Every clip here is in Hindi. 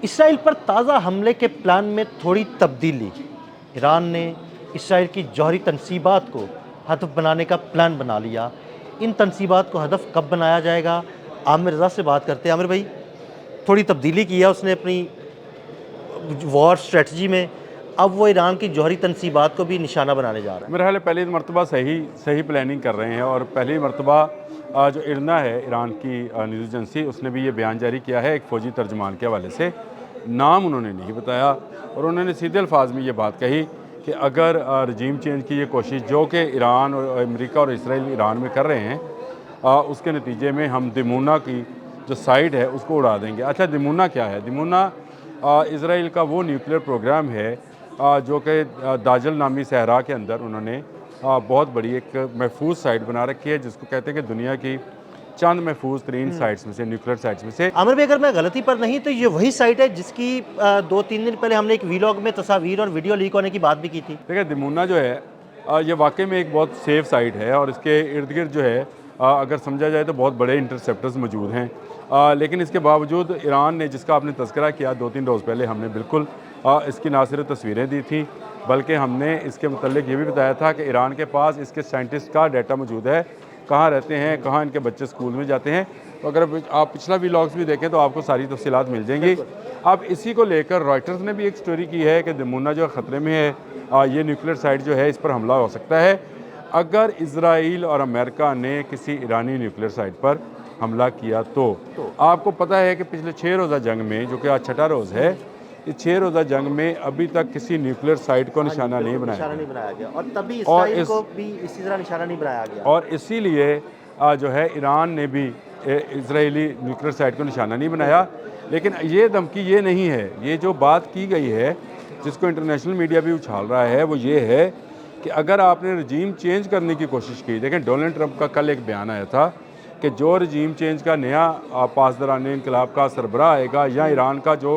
इसराइल पर ताज़ा हमले के प्लान में थोड़ी तब्दीली। ईरान ने इसराइल की जौहरी तनसीबात को हदफ बनाने का प्लान बना लिया। इन तनसीबात को हदफ कब बनाया जाएगा, आमिर रज़ा से बात करते हैं। आमिर भाई, थोड़ी तब्दीली की है उसने अपनी वॉर स्ट्रेटजी में। अब वो ईरान की जौहरी तनसीबात को भी निशाना बनाने जा रहा है। मेरा ख्याल है पहली मरतबा सही प्लानिंग कर रहे हैं। और पहली मरतबा जो इरना है ईरान की न्यूज़ एजेंसी, उसने भी ये बयान जारी किया है एक फ़ौजी तर्जमान के हवाले से। नाम उन्होंने नहीं बताया और उन्होंने सीधे अल्फाज में ये बात कही कि अगर रजीम चेंज की ये कोशिश जो कि ईरान और अमेरिका और इसराइल ईरान में कर रहे हैं, उसके नतीजे में हम दिमूना की जो साइट है उसको उड़ा देंगे। अच्छा, दिमूना क्या है? दिमूना इसराइल का वो न्यूक्लियर प्रोग्राम है जो कि दाजल नामी सहरा के अंदर उन्होंने बहुत बड़ी एक महफूज साइट बना रखी है, जिसको कहते हैं कि दुनिया की चंद महफूज तरीन साइट्स में से, न्यूक्लियर साइट्स में से। आमिर भाई, अगर मैं गलती पर नहीं तो ये वही साइट है जिसकी 2-3 दिन पहले हमने एक वीलॉग में तस्वीर और वीडियो लीक होने की बात भी की थी। देखिए, दिमूना जो है ये वाकई में एक बहुत सेफ साइट है और इसके इर्द गिर्द जो है अगर समझा जाए तो बहुत बड़े इंटरसेप्टर्स मौजूद हैं। लेकिन इसके बावजूद ईरान ने, जिसका आपने तज़किरा किया 2-3 रोज़ पहले, हमने बिल्कुल इसकी ना सिर्फ तस्वीरें दी थी बल्कि हमने इसके मुतल्लिक ये भी बताया था कि ईरान के पास इसके साइंटिस्ट का डाटा मौजूद है, कहाँ रहते हैं, कहाँ इनके बच्चे स्कूल में जाते हैं। तो अगर आप पिछला व्लॉग्स भी देखें तो आपको सारी तफसीलात मिल जाएंगी। अब इसी को लेकर रॉयटर्स ने भी एक स्टोरी की है कि दिमूना जो ख़तरे में है, ये न्यूक्लियर साइट जो है इस पर हमला हो सकता है अगर इसराइल और अमेरिका ने किसी ईरानी न्यूक्लियर साइट पर हमला किया तो। आपको पता है कि पिछले 6 रोज़ा जंग में, जो कि आज 6ठा रोज़ है, इस 6 रोज़ा जंग में अभी तक किसी न्यूक्लियर साइट को निशाना नहीं बनाया गया और तभी इसराइल को भी इसी तरह निशाना नहीं बनाया गया। और इसीलिए जो है ईरान ने भी इजरायली न्यूक्लियर साइट को निशाना नहीं बनाया। लेकिन ये धमकी ये नहीं है, ये जो बात की गई है जिसको इंटरनेशनल मीडिया भी उछाल रहा है, वो ये है कि अगर आपने रजीम चेंज करने की कोशिश की। देखें, डोनाल्ड ट्रंप का कल एक बयान आया था कि जो रजीम चेंज का नया पासदारान इनकलाब का सरबराह आएगा या ईरान का जो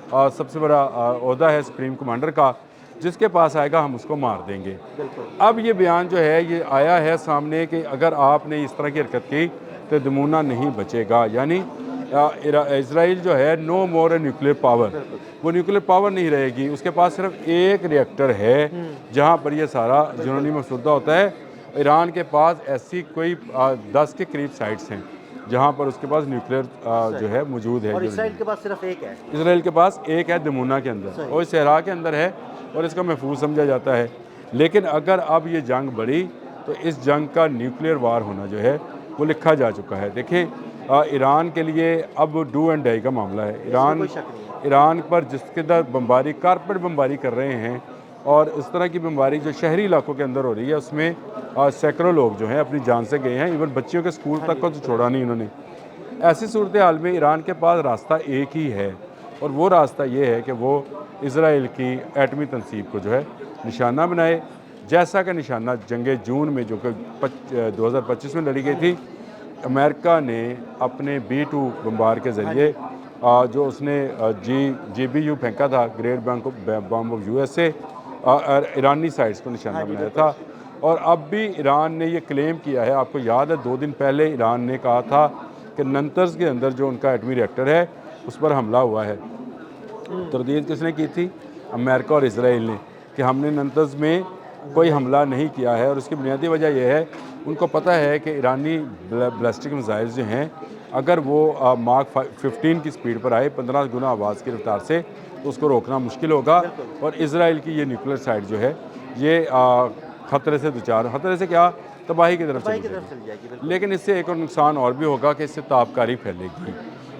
सबसे बड़ा ओहदा है सुप्रीम कमांडर का, जिसके पास आएगा हम उसको मार देंगे। अब ये बयान जो है ये आया है सामने कि अगर आपने इस तरह की हरकत की तो दिमूना नहीं बचेगा। यानी इसराइल जो है no more a nuclear power, वो न्यूक्लियर पावर नहीं रहेगी। उसके पास सिर्फ एक रिएक्टर है जहाँ पर ये सारा यूरेनियम मसूदा होता है। ईरान के पास ऐसी कोई 10 के करीब साइट्स हैं जहाँ पर उसके पास न्यूक्लियर जो है मौजूद है। और इसराइल के पास सिर्फ एक है। इसराइल के पास एक है दिमूना के अंदर और सहरा के अंदर है और इसका महफूज समझा जाता है। लेकिन अगर अब ये जंग बढ़ी तो इस जंग का न्यूक्लियर वार होना जो है वो लिखा जा चुका है। देखें, ईरान के लिए अब डू एंड डाई का मामला है। ईरान पर जिसके अंदर बमबारी, कारपेट बमबारी कर रहे हैं और इस तरह की बमबारी जो शहरी इलाकों के अंदर हो रही है, उसमें सैकड़ों लोग जो हैं अपनी जान से गए हैं। इवन बच्चियों के स्कूल तक को तो छोड़ा नहीं इन्होंने। ऐसी सूरत हाल में ईरान के पास रास्ता एक ही है और वो रास्ता ये है कि वो इसराइल की एटमी तनसीब को जो है निशाना बनाए, जैसा कि निशाना जंग जून में जो कि 2025 में लड़ी गई थी। अमेरिका ने अपने B-2 बम्बार के ज़रिए जो उसने GBU फेंका था, great bomb of USA, Irani sites को निशाना बनाया था। और अब भी ईरान ने ये क्लेम किया है, आपको याद है 2 दिन पहले ईरान ने कहा था कि नंतर्स के अंदर जो उनका एटमी रिएक्टर है उस पर हमला हुआ है। तरदीद किसने की थी? अमेरिका और इसराइल ने, कि हमने नंतर्स में कोई हमला नहीं किया है। और उसकी बुनियादी वजह यह है, उनको पता है कि ईरानी बैलिस्टिक मिसाइल्स जो हैं अगर वो मार्क 15 की स्पीड पर आए 15 गुना आवाज़ की रफ्तार से, तो उसको रोकना मुश्किल होगा। और इसराइल की ये न्यूक्लियर साइट जो है ये ख़तरे से दुचार, ख़तरे से क्या, तबाही की तरफ चली जाएगी। लेकिन इससे एक और नुकसान और भी होगा कि इससे ताबकारी फैलेगी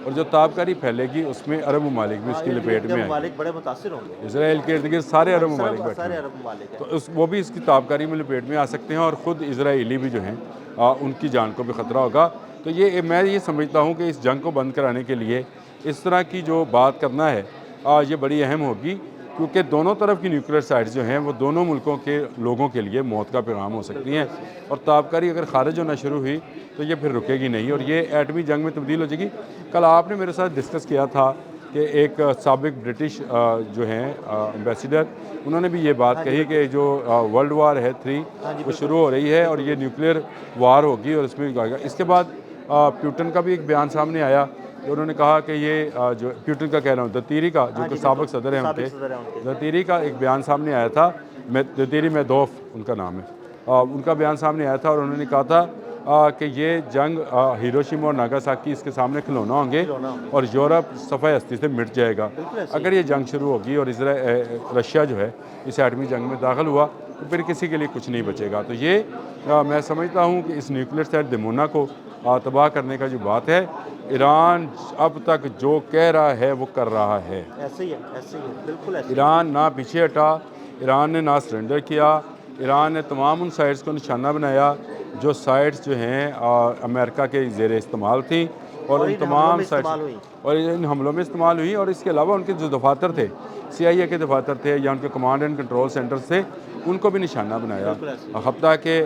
और जो ताबकारी फैलेगी उसमें अरब ममालिक भी उसकी लपेट में आएंगे। बड़े मुतासिर होंगे। इसराइल के इर्द गिर्द सारे अरब ममालिक बैठे, तो वो भी इसकी ताबकारी में लपेट में आ सकते हैं और ख़ुद इसराइली भी जो हैं उनकी जान को भी ख़तरा होगा। तो ये मैं ये समझता हूँ कि इस जंग को बंद कराने के लिए इस तरह की जो बात करना है ये बड़ी अहम होगी, क्योंकि दोनों तरफ की न्यूक्लियर साइट्स जो हैं वो दोनों मुल्कों के लोगों के लिए मौत का पैगाम हो सकती हैं। और ताबकारी अगर खारिज होना शुरू हुई तो ये फिर रुकेगी नहीं और ये एटमी जंग में तब्दील हो जाएगी। कल आपने मेरे साथ डिस्कस किया था कि एक साबिक ब्रिटिश जो हैं एम्बेसडर, उन्होंने भी ये बात कही कि जो वर्ल्ड वार है 3 वो शुरू हो रही है और ये न्यूक्लियर वार होगी और इसमें इसके बाद प्यूटन का भी एक बयान सामने आया तो उन्होंने कहा कि ये जो पुतिन का कह रहा हूँ, दतीरी का जो हाँ कि जी, साबिक बिल्कुल, सदर है साबिक उनके, सदर है उनके। दतीरी का एक बयान सामने आया था, दतीरी मेदोफ उनका नाम है, उनका बयान सामने आया था और उन्होंने कहा था कि ये जंग हिरोशिमा और नागासाकी इसके सामने खिलौना होंगे खिलौना होंगे। और यूरोप सफ़े हस्ती से मिट जाएगा बिल्कुल ऐसे ही। अगर ये जंग शुरू होगी और रशिया जो है इस एटमी जंग में दाखिल हुआ तो फिर किसी के लिए कुछ नहीं बचेगा। तो ये मैं समझता हूँ कि इस न्यूक्लियर साइट दिमोना को तबाह करने का जो बात है, ईरान अब तक जो कह रहा है वो कर रहा है। ऐसे ही है, ऐसे ही है, बिल्कुल ऐसे ही है। ईरान ना पीछे हटा, ईरान ने ना सरेंडर किया, ईरान ने तमाम उन साइट्स को निशाना बनाया जो साइट्स जो हैं अमेरिका के ज़ेर इस्तेमाल थी और उन इन हमलों तमाम में साइट्स इस्तेमाल हुई। और इन हमलों में इस्तेमाल हुई। और इसके अलावा उनके जो दफातर थे, CIA के दफातर थे या उनके कमांड एंड कंट्रोल सेंटर्स थे, उनको भी निशाना बनाया। बिल्कुल ऐसे। हफ्ता के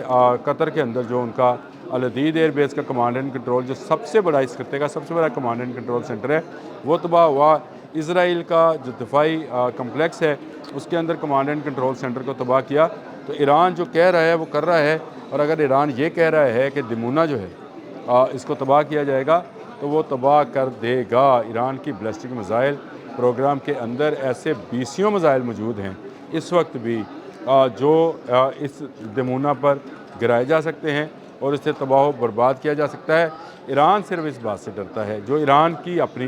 कतर के अंदर जो उनका अल-अदीद एयरबेस का कमांड एंड कंट्रोल, जो सबसे बड़ा इस खत्ते का सबसे बड़ा कमांड एंड कंट्रोल सेंटर है, वो तबाह हुआ। इसराइल का जो दिफाई कम्प्लेक्स है उसके अंदर कमांड एंड कंट्रोल सेंटर को तबाह किया। तो ईरान जो कह रहा है वो कर रहा है। और अगर ईरान ये कह रहा है कि दिमोना जो है इसको तबाह किया जाएगा तो वो तबाह कर देगा। ईरान की बैलिस्टिक मिसाइल प्रोग्राम के अंदर ऐसे 20 मिसाइल मौजूद हैं इस वक्त भी जो इस दिमोना पर गिराए जा सकते हैं और इससे तबाह बर्बाद किया जा सकता है। ईरान सिर्फ इस बात से डरता है, जो ईरान की अपनी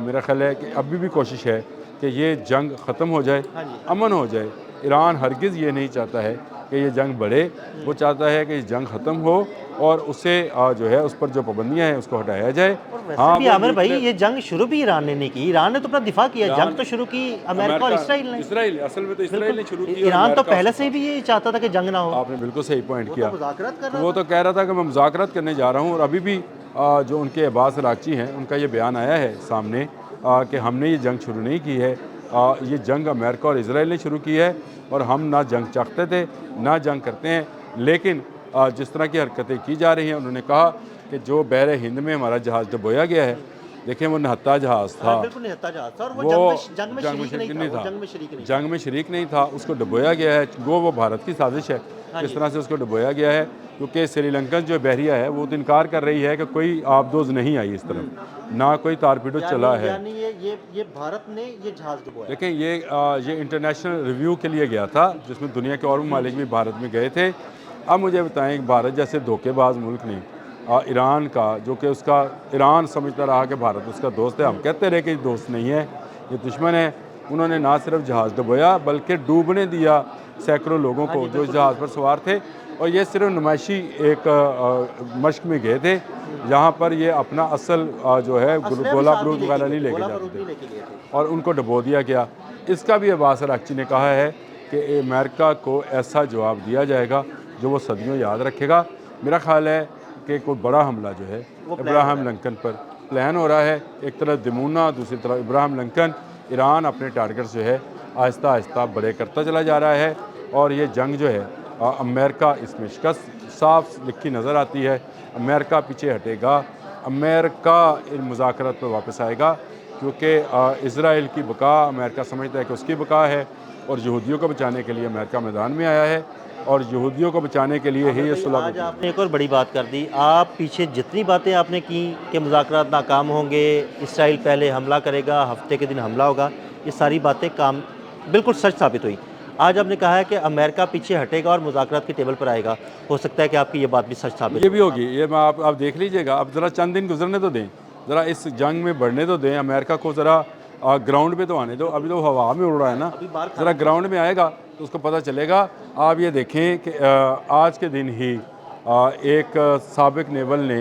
मेरा ख्याल है कि अभी भी कोशिश है कि ये जंग ख़त्म हो जाए, अमन हो जाए। ईरान हरगिज़ ये नहीं चाहता है कि ये जंग बढ़े, वो चाहता है कि ये जंग ख़त्म हो और उससे जो है उस पर जो पाबंदियाँ हैं उसको हटाया जाए। वैसे भी आमिर भाई, ये जंग शुरू भी ईरान ने नहीं की, ईरान ने तो अपना दिफा किया। जंग तो शुरू की अमेरिका और इसराइल ने। इसराइल असल में तो इसराइल ने शुरू की। ईरान तो पहले से भी ये चाहता था कि जंग ना हो। आपने बिल्कुल सही पॉइंट किया। मुज़ाकरात कर रहा वो तो कह रहा था कि मैं मुज़ाकरात करने जा रहा हूँ। और अभी भी जो उनके अब्बास अरागची हैं उनका ये बयान आया है सामने कि हमने ये जंग शुरू नहीं की है, ये जंग अमेरिका और इसराइल ने शुरू की है और हम ना जंग चाहते थे ना जंग करते हैं। लेकिन जिस तरह की हरकतें की जा रही हैं, उन्होंने कहा कि जो बहरे हिंद में हमारा जहाज़ डुबोया गया है, देखें वो निहत्था जहाज़ था, बिल्कुल निहत्था जहाज़ था और वो जंग में शरीक नहीं था। जंग में शरीक नहीं था, उसको डुबोया गया है। वो भारत की साजिश है किस तरह से उसको डुबोया गया है, क्योंकि श्रीलंकन जो बहरिया है वो तो इनकार कर रही है कि कोई आबदोज नहीं आई इस तरफ, ना कोई तारपीडो चला है। यानी ये भारत ने ये जहाज़ डुबोया। देखें ये इंटरनेशनल रिव्यू के लिए गया था जिसमें दुनिया के और ममालिक भी भारत में गए थे। अब मुझे बताएं कि भारत जैसे धोखेबाज मुल्क ने ईरान का, जो कि उसका ईरान समझता रहा कि भारत उसका दोस्त है, हम कहते रहे कि दोस्त नहीं है, ये दुश्मन है, उन्होंने ना सिर्फ जहाज़ डुबोया बल्कि डूबने दिया सैकड़ों लोगों को जो इस जहाज़ पर सवार थे। और ये सिर्फ नुमाइशी एक मश्क में गए थे जहाँ पर ये अपना असल जो है गोला बारूद वगैरह नहीं लेके जाते थे और उनको डुबो दिया गया। इसका भी अब्बास अरागची ने कहा है कि अमेरिका को ऐसा जवाब दिया जाएगा जो वो सदियों याद रखेगा। मेरा ख्याल है कि कोई बड़ा हमला जो है इब्राहिम लिंकन पर प्लान हो रहा है। एक तरफ दिमोना, दूसरी तरफ इब्राहिम लिंकन। ईरान अपने टारगेट्स जो है आहिस्ता आहिस्ता बड़े करता चला जा रहा है और ये जंग जो है अमेरिका इसमें शिकस्त साफ लिखी नज़र आती है। अमेरिका पीछे हटेगा, अमेरिका इन मुज़ाकरात पर वापस आएगा क्योंकि इसराइल की बका अमेरिका समझता है कि उसकी बका है और यहूदियों को बचाने के लिए अमेरिका मैदान में आया है और यहूदियों को बचाने के लिए ही ये सुलह। आज आपने एक और बड़ी बात कर दी। आप पीछे जितनी बातें आपने की कि मुज़ाकरात नाकाम होंगे, इसराइल पहले हमला करेगा, हफ्ते के दिन हमला होगा, ये सारी बातें काम बिल्कुल सच साबित हुई। आज आपने कहा है कि अमेरिका पीछे हटेगा और मुज़ाकरात की टेबल पर आएगा। हो सकता है कि आपकी ये बात भी सच साबित ये भी होगी, ये मैं आप देख लीजिएगा। अब ज़रा चंद दिन गुजरने तो दें, ज़रा इस जंग में बढ़ने तो दें, अमेरिका को ज़रा ग्राउंड पे तो आने दो। अभी तो हवा में उड़ रहा है ना, ज़रा ग्राउंड में आएगा तो उसको पता चलेगा। आप ये देखें कि आज के दिन ही एक साबिक नेवल ने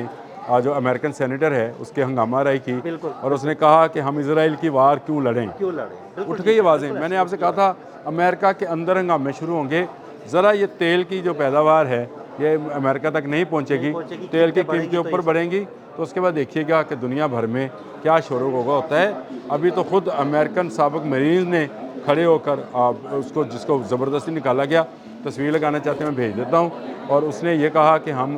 जो अमेरिकन सेनेटर है उसके हंगामा राई की और उसने कहा कि हम इसराइल की वार क्यों लड़ें। उठ गई आवाज़ें। मैंने आपसे कहा था अमेरिका के अंदर हंगामे शुरू होंगे। ज़रा ये तेल की जो पैदावार है ये अमेरिका तक नहीं पहुंचेगी, तेल की कीमतें ऊपर बढ़ेंगी तो उसके बाद देखिएगा कि दुनिया भर में क्या शोर होगा होता है। अभी तो खुद अमेरिकन साबिक मरीन ने खड़े होकर उसको जिसको ज़बरदस्ती निकाला गया, तस्वीर लगाना चाहते हैं, मैं भेज देता हूँ, और उसने ये कहा कि हम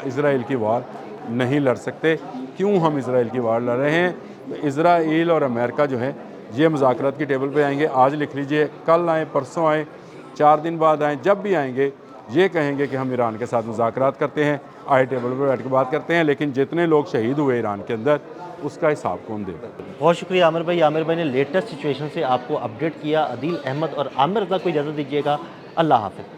इसराइल की वार नहीं लड़ सकते। क्यों हम इसराइल की वार लड़ रहे हैं? तो इसराइल और अमेरिका जो है ये मुज़ाकरात की टेबल पे आएंगे। आज लिख लीजिए, कल आएँ, परसों आएँ, 4 दिन बाद आएँ, जब भी आएंगे ये कहेंगे कि हम ईरान के साथ मुज़ाकरात करते हैं, आई टेबल पर बैठ के बात करते हैं, लेकिन जितने लोग शहीद हुए ईरान के अंदर उसका हिसाब कौन देगा। बहुत शुक्रिया आमिर भाई ने लेटेस्ट सिचुएशन से आपको अपडेट किया। अदील अहमद और आमिर रज़ा को इजाज़त दीजिएगा। अल्लाह हाफ़िज़।